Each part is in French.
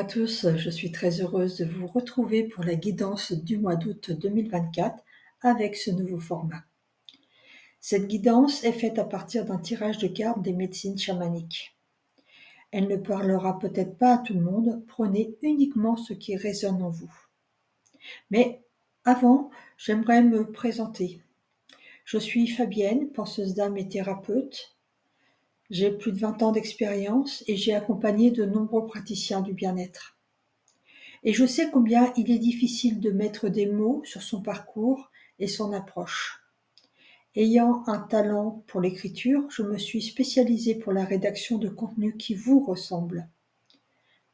à tous, je suis très heureuse de vous retrouver pour la guidance du mois d'août 2024 avec ce nouveau format. Cette guidance est faite à partir d'un tirage de cartes des médecines chamaniques. Elle ne parlera peut-être pas à tout le monde, prenez uniquement ce qui résonne en vous. Mais avant, j'aimerais me présenter. Je suis Fabienne, penseuse d'âme et thérapeute. J'ai plus de 20 ans d'expérience et j'ai accompagné de nombreux praticiens du bien-être. Et je sais combien il est difficile de mettre des mots sur son parcours et son approche. Ayant un talent pour l'écriture, je me suis spécialisée pour la rédaction de contenus qui vous ressemblent.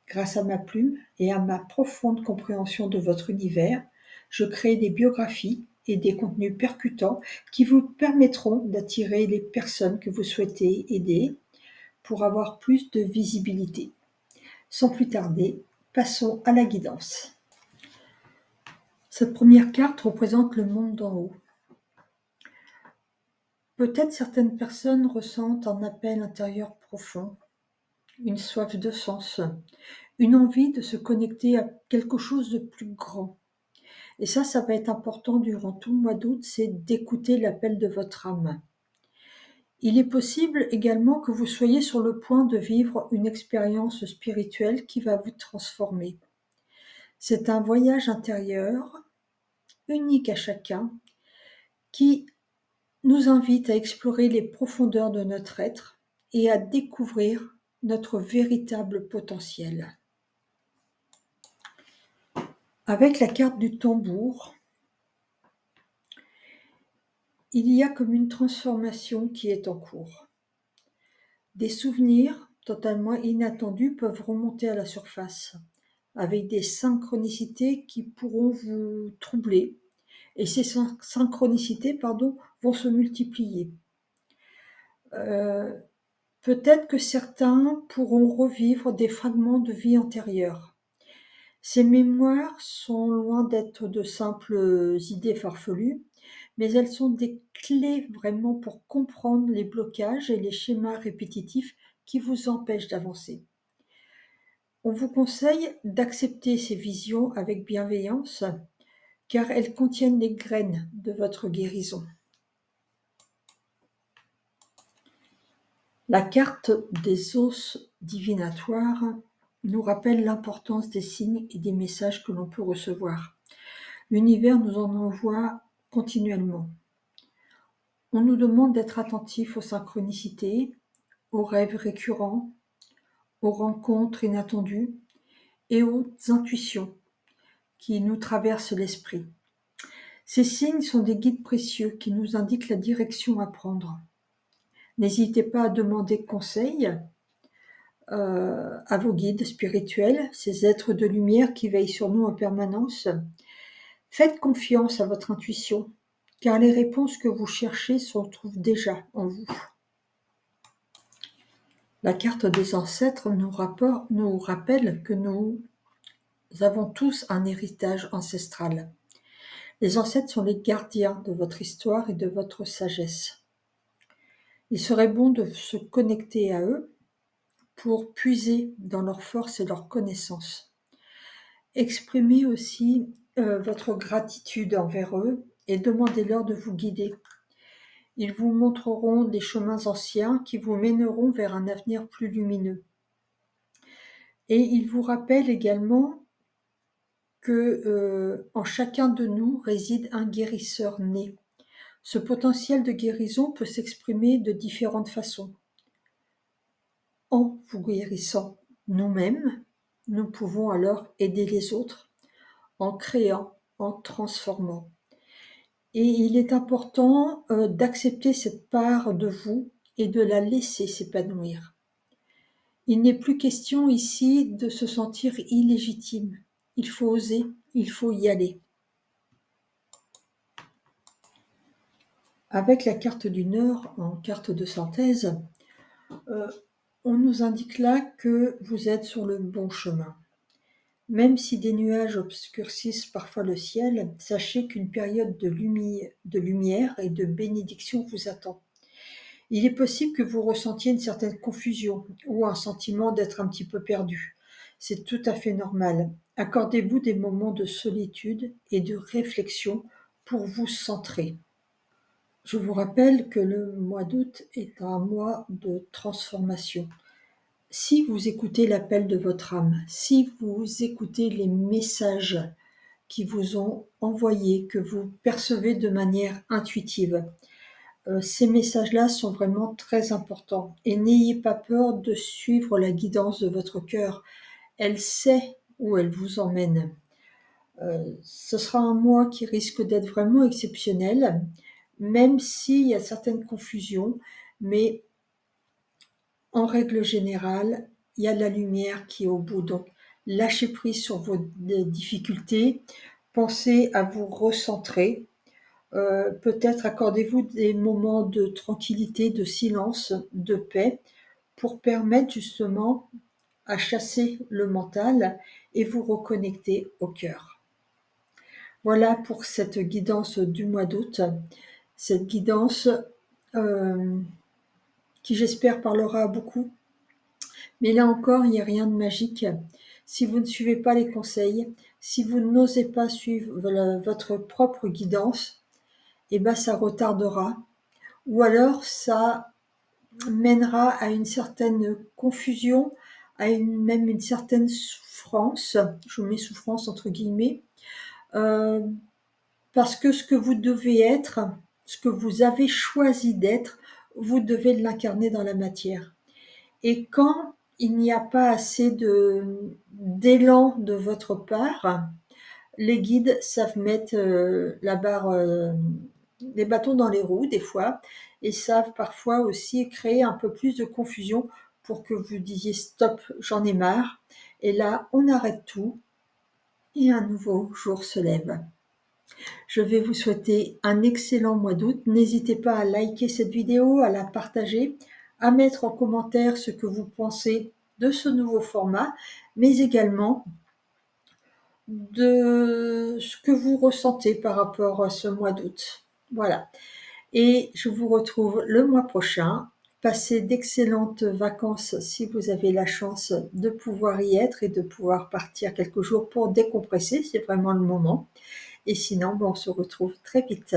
Grâce à ma plume et à ma profonde compréhension de votre univers, je crée des biographies et des contenus percutants qui vous permettront d'attirer les personnes que vous souhaitez aider pour avoir plus de visibilité. Sans plus tarder, passons à la guidance. Cette première carte représente le monde d'en haut. Peut-être certaines personnes ressentent un appel intérieur profond, une soif de sens, une envie de se connecter à quelque chose de plus grand. Et ça va être important durant tout le mois d'août, c'est d'écouter l'appel de votre âme. Il est possible également que vous soyez sur le point de vivre une expérience spirituelle qui va vous transformer. C'est un voyage intérieur, unique à chacun, qui nous invite à explorer les profondeurs de notre être et à découvrir notre véritable potentiel. Avec la carte du tambour, il y a comme une transformation qui est en cours. Des souvenirs totalement inattendus peuvent remonter à la surface, avec des synchronicités qui pourront vous troubler, et ces synchronicités vont se multiplier. Peut-être que certains pourront revivre des fragments de vie antérieure. Ces mémoires sont loin d'être de simples idées farfelues, mais elles sont des clés vraiment pour comprendre les blocages et les schémas répétitifs qui vous empêchent d'avancer. On vous conseille d'accepter ces visions avec bienveillance, car elles contiennent les graines de votre guérison. La carte des os divinatoires nous rappelle l'importance des signes et des messages que l'on peut recevoir. L'univers nous en envoie continuellement. On nous demande d'être attentifs aux synchronicités, aux rêves récurrents, aux rencontres inattendues et aux intuitions qui nous traversent l'esprit. Ces signes sont des guides précieux qui nous indiquent la direction à prendre. N'hésitez pas à demander conseil à vos guides spirituels, ces êtres de lumière qui veillent sur nous en permanence. Faites confiance à votre intuition, car les réponses que vous cherchez se retrouvent déjà en vous. La carte des ancêtres nous rappelle que nous avons tous un héritage ancestral. Les ancêtres sont les gardiens de votre histoire et de votre sagesse. Il serait bon de se connecter à eux pour puiser dans leur force et leur connaissance. Exprimez aussi votre gratitude envers eux et demandez-leur de vous guider. Ils vous montreront des chemins anciens qui vous mèneront vers un avenir plus lumineux. Et ils vous rappellent également que en chacun de nous réside un guérisseur né. Ce potentiel de guérison peut s'exprimer de différentes façons. En vous guérissant nous-mêmes, nous pouvons alors aider les autres en créant, en transformant. Et il est important d'accepter cette part de vous et de la laisser s'épanouir. Il n'est plus question ici de se sentir illégitime. Il faut oser, il faut y aller. Avec la carte du Nord en carte de synthèse, on nous indique là que vous êtes sur le bon chemin. Même si des nuages obscurcissent parfois le ciel, sachez qu'une période de lumière et de bénédiction vous attend. Il est possible que vous ressentiez une certaine confusion ou un sentiment d'être un petit peu perdu. C'est tout à fait normal. Accordez-vous des moments de solitude et de réflexion pour vous centrer. Je vous rappelle que le mois d'août est un mois de transformation. Si vous écoutez l'appel de votre âme, si vous écoutez les messages qui vous ont envoyés, que vous percevez de manière intuitive, ces messages-là sont vraiment très importants. Et n'ayez pas peur de suivre la guidance de votre cœur. Elle sait où elle vous emmène. Ce sera un mois qui risque d'être vraiment exceptionnel, même s'il y a certaines confusions, mais en règle générale, il y a de la lumière qui est au bout. Donc, lâchez prise sur vos difficultés, pensez à vous recentrer. Peut-être accordez-vous des moments de tranquillité, de silence, de paix, pour permettre justement à chasser le mental et vous reconnecter au cœur. Voilà pour cette guidance du mois d'août. Cette guidance qui, j'espère, parlera à beaucoup. Mais là encore, il n'y a rien de magique. Si vous ne suivez pas les conseils, si vous n'osez pas suivre votre propre guidance, eh ben ça retardera. Ou alors ça mènera à une certaine confusion, même une certaine souffrance. Je mets souffrance entre guillemets. Parce que ce que vous devez être, ce que vous avez choisi d'être, vous devez l'incarner dans la matière. Et quand il n'y a pas assez d'élan de votre part, les guides savent mettre les bâtons dans les roues des fois, et savent parfois aussi créer un peu plus de confusion pour que vous disiez stop, j'en ai marre. Et là, on arrête tout et un nouveau jour se lève. Je vais vous souhaiter un excellent mois d'août. N'hésitez pas à liker cette vidéo, à la partager, à mettre en commentaire ce que vous pensez de ce nouveau format, mais également de ce que vous ressentez par rapport à ce mois d'août. Voilà. Et je vous retrouve le mois prochain. Passez d'excellentes vacances si vous avez la chance de pouvoir y être et de pouvoir partir quelques jours pour décompresser. C'est vraiment le moment. Et sinon, on se retrouve très vite.